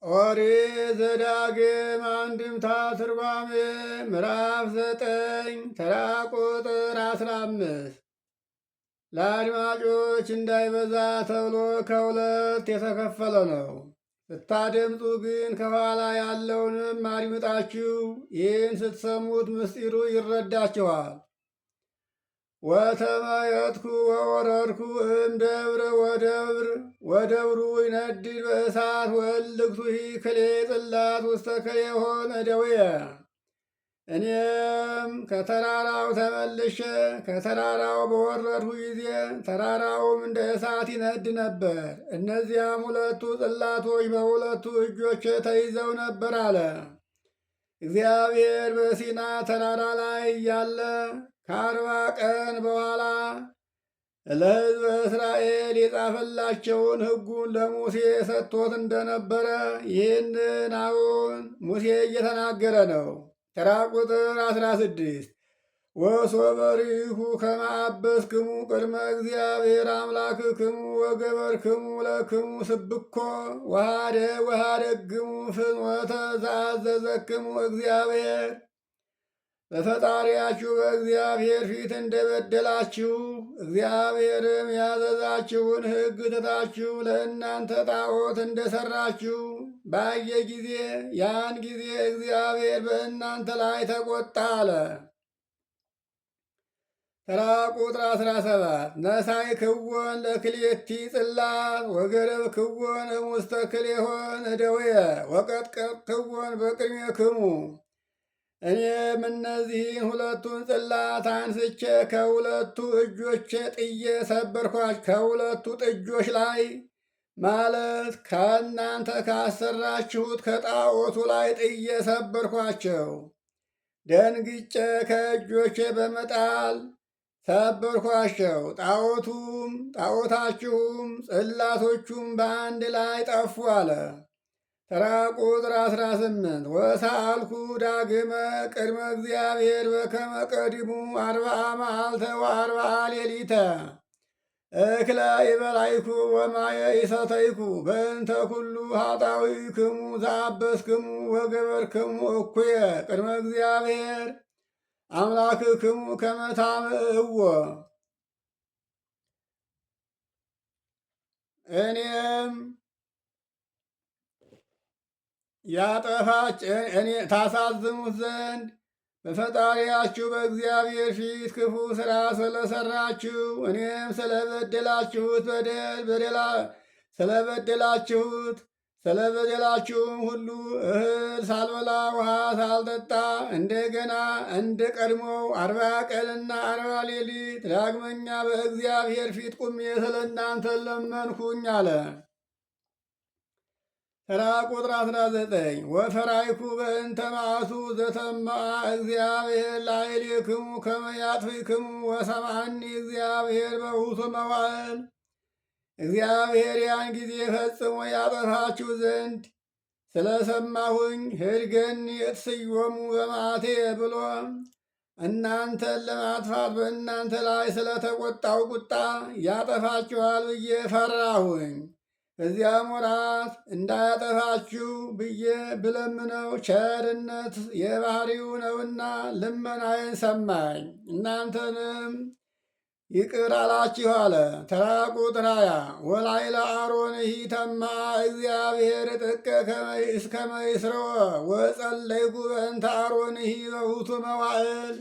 ኦሪት ዘዳግም አንድምታ ትርጓሜ ምዕራፍ 9 ተራ ቁጥር 15 ለአድማጮች እንዳይበዛ ተብሎ ከሁለት የተከፈለ ነው። ስታደምጡ ግን ከኋላ ያለውንም አድምጣችሁ ይህን ስትሰሙት ምስጢሩ ይረዳችኋል። ወተመየጥኩ ወወረድኩ እምደብረ ወደብሩ ይነድድ በእሳት ወእልክቱሂ ክሌ ጽላት ውስተ ክሌ ሆነ ደዌየ። እኔም ከተራራው ተመልሼ ከተራራው በወረድሁ ጊዜ ተራራውም እንደ እሳት ይነድ ነበር። እነዚያም ሁለቱ ጽላቶች በሁለቱ እጆቼ ተይዘው ነበር አለ። እግዚአብሔር በሲና ተራራ ላይ እያለ ከ40 ቀን በኋላ ለሕዝበ እስራኤል የጻፈላቸውን ሕጉን ለሙሴ ሰጥቶት እንደነበረ ይህንን አሁን ሙሴ እየተናገረ ነው። ተራ ቁጥር 16 ወሶበሪሁ ከማአበስክሙ ቅድመ እግዚአብሔር አምላክክሙ ወገበርክሙ ለክሙ ስብኮ ወሃደግሙ ፍኖተ ዘአዘዘክሙ እግዚአብሔር። በፈጣሪያችሁ በእግዚአብሔር ፊት እንደበደላችሁ እግዚአብሔርም ያዘዛችሁን ሕግ ትታችሁ ለእናንተ ጣዖት እንደሰራችሁ ባየ ጊዜ ያን ጊዜ እግዚአብሔር በእናንተ ላይ ተቆጣ አለ። ተራ ቁጥር 17 ነሳይ ክወን ለክልኤቲ ጽላት ወገረብ ክወን እሙስተ ክልኤሆን እደውየ ወቀጥቀጥ ክወን በቅድሜክሙ። እኔም እነዚህን ሁለቱን ጽላት አንስቼ ከሁለቱ እጆቼ ጥዬ ሰበርኳቸው። ከሁለቱ ጥጆች ላይ ማለት ከእናንተ ካሰራችሁት ከጣዖቱ ላይ ጥዬ ሰበርኳቸው። ደንግጬ ከእጆቼ በመጣል ሰበርኳቸው። ጣዖታችሁም ጽላቶቹም በአንድ ላይ ጠፉ አለ። ተራ ቁጥር 18 ወሰአልኩ ዳግመ ቅድመ እግዚአብሔር በከመ ቀዲሙ 40 መዓልተ ወ40 ሌሊተ እክለ ይበላይኩ ወማየ ይሰተይኩ በእንተ ኩሉ ኃጣውኢክሙ ዘአበስክሙ ወገበርክሙ እኩየ ቅድመ እግዚአብሔር አምላክክሙ ከመ ታምዕዎ። እኔም ታሳዝኑት ዘንድ በፈጣሪያችሁ በእግዚአብሔር ፊት ክፉ ሥራ ስለሰራችሁ እኔም ስለበደላችሁም ሁሉ እህል ሳልበላ ውሃ ሳልጠጣ እንደገና እንደ ቀድሞው 40 ቀንና 40 ሌሊት ዳግመኛ በእግዚአብሔር ፊት ቁሜ ስለ እናንተ ለመንኩኝ አለ። ተራ ቁጥር 19 ወፈራይኩ በእንተ መዓቱ ዘተማአ እግዚአብሔር ላዕሌክሙ ከመ ያጥፍክሙ ወሰምዐኒ እግዚአብሔር በውእቱ መዋዕል። እግዚአብሔር ያን ጊዜ ፈጽሞ ያጠፋችሁ ዘንድ ስለሰማሁኝ ህድገኒ እትስዮሙ በመዓቴ ብሎ እናንተን ለማጥፋት በእናንተ ላይ ስለተቆጣው ቁጣ ያጠፋችኋል ብዬ ፈራሁኝ። በዚያም ወራት እንዳያጠፋችሁ ብዬ ብለምነው ቸርነት የባህሪው ነውና ልመናዬን ሰማኝ፣ እናንተንም ይቅር አላችሁ አለ። ተራ ቁጥር 20 ወላዕለ አሮንሂ ተማአ እግዚአብሔር ጥቀ እስከመ ይስረወ ወጸለይኩ በእንተ አሮንሂ በውእቱ መዋዕል።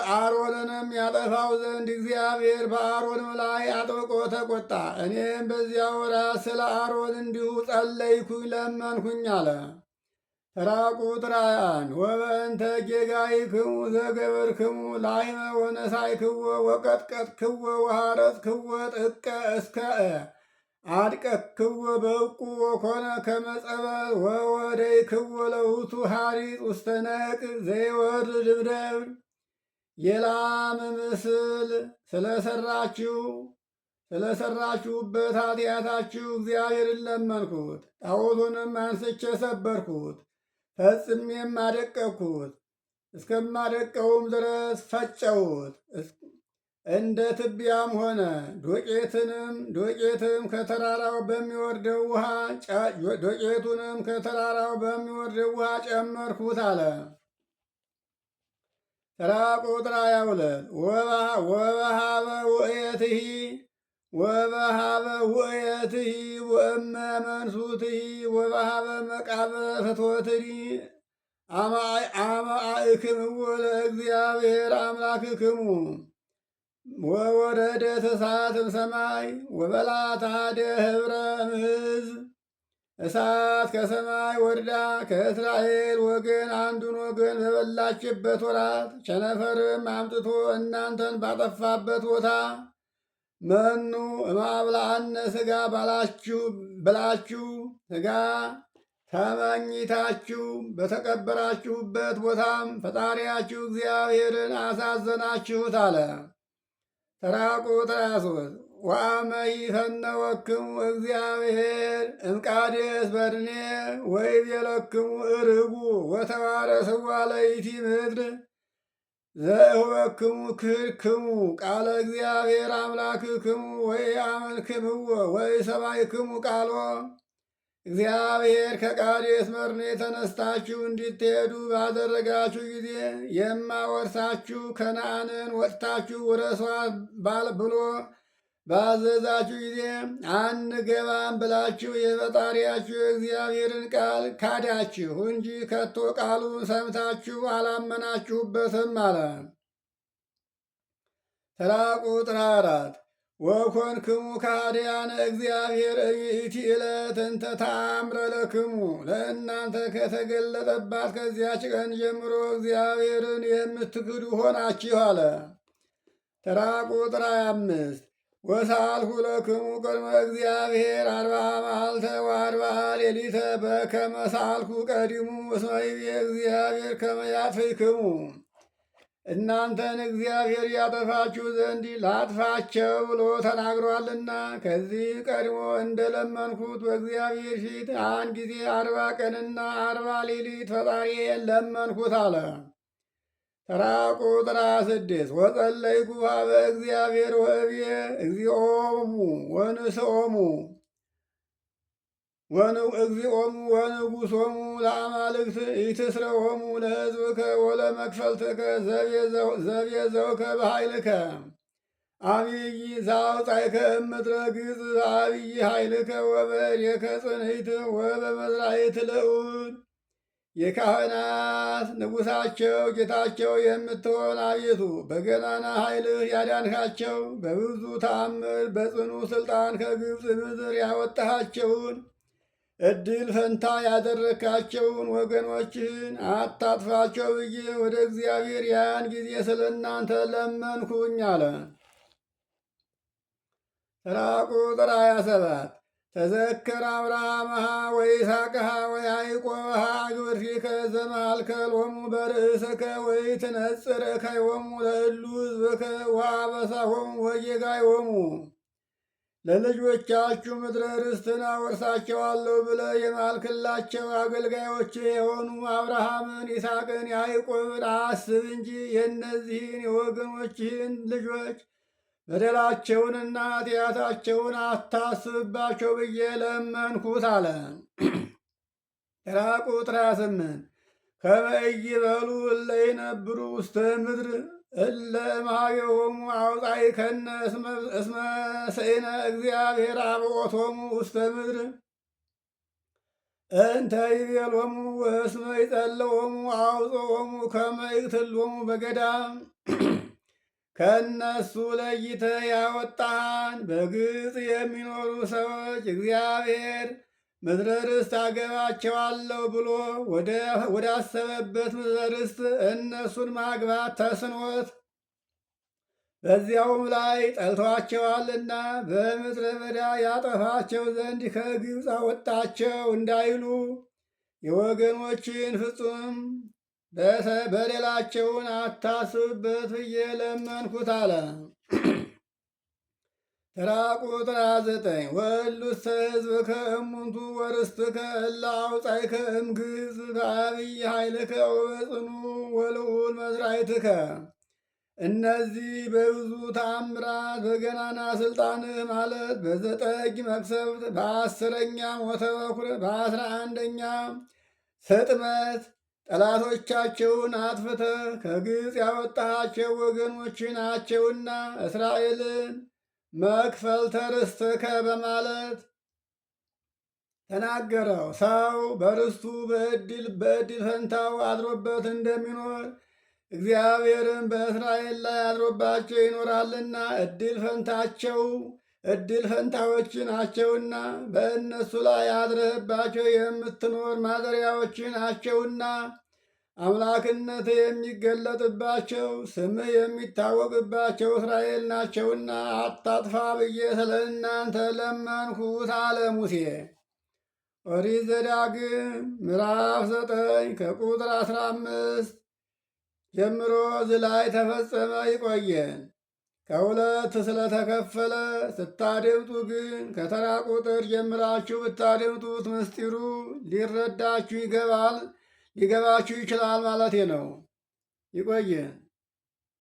አሮንንም ያጠፋው ዘንድ እግዚአብሔር በአሮንም ላይ አጥብቆ ተቆጣ። እኔም በዚያ ወራት ስለ አሮን እንዲሁ ጸለይኩኝ ለመንኩኝ አለ። ተራ ቁጥር 21 ወበእንተ ጌጋይክሙ ዘገበርክሙ ላይመ ወነሳይክዎ ወቀጥቀጥክዎ ወሃረጽክዎ ጥቀ እስከ አድቀክዎ በእቁ ወኮነ ከመ ጸበል ወወደይክዎ ለውእቱ ሐሪጽ ውስተ ነቅ ዘይወርድ ድብደብ። የላም ምስል ስለሰራችሁበት ኃጢአታችሁ እግዚአብሔርን ለመንኩት፣ ጣዖቱንም አንስቼ ሰበርኩት፣ ፈጽሜም አደቀቅሁት፣ እስከማደቀውም ድረስ ፈጨሁት። እንደ ትቢያም ሆነ። ዶቄትም ከተራራው በሚወርደው ውሃ ዶቄቱንም ከተራራው በሚወርደው ውሃ ጨመርኩት አለ። ተራ ቁጥር 22 ወበሃበ ውእየትሂ ወእመ መንሱትሂ ወበሃበ መቃብረ ፍትወትኒ አማእክምዎ ለእግዚአብሔር አምላክክሙ ወወረደት እሳትም ሰማይ ወበልዓት አሐደ ኅብረ እምሕዝብ እሳት ከሰማይ ወርዳ ከእስራኤል ወገን አንዱን ወገን በበላችበት ወራት ቸነፈርም አምጥቶ እናንተን ባጠፋበት ቦታ መኑ እማብላአነ ሥጋ ብላችሁ ሥጋ ተመኝታችሁ በተቀበራችሁበት ቦታም ፈጣሪያችሁ እግዚአብሔርን አሳዘናችሁት አለ። ተራ ቁጥር 23 ወአመ ይፈነወክሙ እግዚአብሔር እምቃዴስ በርኔ ወይቤለክሙ ዕርጉ ወተዋረስዋ ለይእቲ ምድር ዘእሁበክሙ ክህድክሙ ቃለ እግዚአብሔር አምላክክሙ ወኢአመንክምዎ ወኢሰማዕክሙ ቃሎ። እግዚአብሔር ከቃዴስ በርኔ ተነስታችሁ እንድትሄዱ ባደረጋችሁ ጊዜ የማወርሳችሁ ከነዓንን ወጥታችሁ ውረሷት ብሎ ባዘዛችሁ ጊዜ አንገባም ብላችሁ የፈጣሪያችሁ የእግዚአብሔርን ቃል ካዳችሁ እንጂ ከቶ ቃሉን ሰምታችሁ አላመናችሁበትም አለ። ተራ ቁጥር 4 ወኮንክሙ ከሃዲያነ እግዚአብሔር ይእቲ ዕለት እንተ ተአምረ ለክሙ ለእናንተ ከተገለጠባት ከዚያች ቀን ጀምሮ እግዚአብሔርን የምትክዱ ሆናችሁ አለ። ተራ ቁጥር 25 ወሳልሁ ለክሙ ቅድመ እግዚአብሔር 40 መዓልተ ወ40 ሌሊተ በከመ ሳልሁ ቀዲሙ እስመ ይቤ እግዚአብሔር ከመ ያጥፍክሙ። እናንተን እግዚአብሔር ያጠፋችሁ ዘንድ ላጥፋቸው ብሎ ተናግሯልና ከዚህ ቀድሞ እንደለመንኩት በእግዚአብሔር ፊት አንድ ጊዜ 40 ቀንና 40 ሌሊት ፈጣሪዬን ለመንኩት አለ። ተራ ቁጥር 6 ወጸለይኩ ኀበ እግዚአብሔር ወእብየ እግዚኦሙ ወንስኦሙ እግዚኦሙ ወንጉሶሙ ለአማልክት ኢትስረዎሙ ለሕዝብከ ወለመክፈልትከ ዘቤዘውከ በኃይልከ አብይ ዘአውጻእከ እምድረ ግብፅ በአብይ ኃይልከ ወበእዴከ ጽንዕት ወበመዝራዕት ልዑል። የካህናት ንጉሳቸው ጌታቸው የምትሆን አቤቱ በገናና ኃይልህ ያዳንካቸው በብዙ ተአምር በጽኑ ሥልጣን ከግብፅ ምድር ያወጣሃቸውን እድል ፈንታ ያደረካቸውን ወገኖችህን አታጥፋቸው ብዬ ወደ እግዚአብሔር ያን ጊዜ ስለ እናንተ ለመንኩኝ አለ። ተራ ቁጥር 27 ተዘከር አብርሃምሃ ወይስሐቅሃ ወያዕቆብሃ አግብርቲከ ዘመሃልከ ሎሙ በርእስከ ወኢትነጽር እከዮሙ ለእሉ ሕዝብከ ወአበሳሆሙ ወጌጋዮሙ። ለልጆቻችሁ ምድረ ርስትን አወርሳቸዋለሁ ብለህ የማልክላቸው አገልጋዮች የሆኑ አብርሃምን፣ ይስሐቅን፣ ያዕቆብን አስብ እንጂ የእነዚህን የወገኖችህን ልጆች በደላቸውንና ኃጢአታቸውን አታስብባቸው ብዬ ለመንኩት አለ። ተራ ቁጥር 28 ከመ ኢይበሉ እለ ይነብሩ ውስተ ምድር እለ እምኀቤሆሙ አውጻእከነ እስመ ስእነ እግዚአብሔር አብዖቶሙ ውስተ ምድር እንተ ይቤሎሙ ወእስመ ይጸልዎሙ አውጽኦሙ ከመ ይቅትሎሙ በገዳም። ከእነሱ ለይተ ያወጣሃን በግብፅ የሚኖሩ ሰዎች እግዚአብሔር ምድረ ርስት አገባቸዋለሁ ብሎ ወዳሰበበት ምድረ ርስት እነሱን ማግባት ተስኖት በዚያውም ላይ ጠልተዋቸዋልና በምድረ በዳ ያጠፋቸው ዘንድ ከግብፅ አወጣቸው እንዳይሉ የወገኖችን ፍጹም በደላቸውን አታስብበት ብዬ ለመንኩት አለ። ተራ ቁጥር 9 ወእሉሰ ሕዝብከ እሙንቱ ወርስትከ እለ አውጻእከ እምግብፅ በአብይ ኃይልከ ወበጽኑ ወልዑል መዝራዕትከ። እነዚህ በብዙ ተአምራት በገናና ስልጣንህ ማለት በዘጠኝ መቅሰፍት፣ በ10ኛ ሞተ በኩር፣ በ11ኛ ሰጥመት ጠላቶቻቸውን አጥፍተህ ከግብፅ ያወጣሃቸው ወገኖች ናቸውና እስራኤልን መክፈልተ ርስትከ በማለት ተናገረው። ሰው በርስቱ በዕድል ፈንታው አድሮበት እንደሚኖር እግዚአብሔርም በእስራኤል ላይ አድሮባቸው ይኖራልና ዕድል ፈንታዎች ናቸውና በእነሱ ላይ አድረህባቸው የምትኖር ማደሪያዎች ናቸውና አምላክነት የሚገለጥባቸው ስምህ የሚታወቅባቸው እስራኤል ናቸውና አታጥፋ ብዬ ስለ እናንተ ለመንኩት አለ ሙሴ። ኦሪት ዘዳግም ምዕራፍ 9 ከቁጥር 15 ጀምሮ ዝላይ ተፈጸመ። ይቆየን። ከሁለት ስለተከፈለ ስታደምጡ ግን ከተራ ቁጥር ጀምራችሁ ብታደምጡት ምስጢሩ ሊረዳችሁ ሊገባችሁ ይችላል ማለቴ ነው። ይቆየን።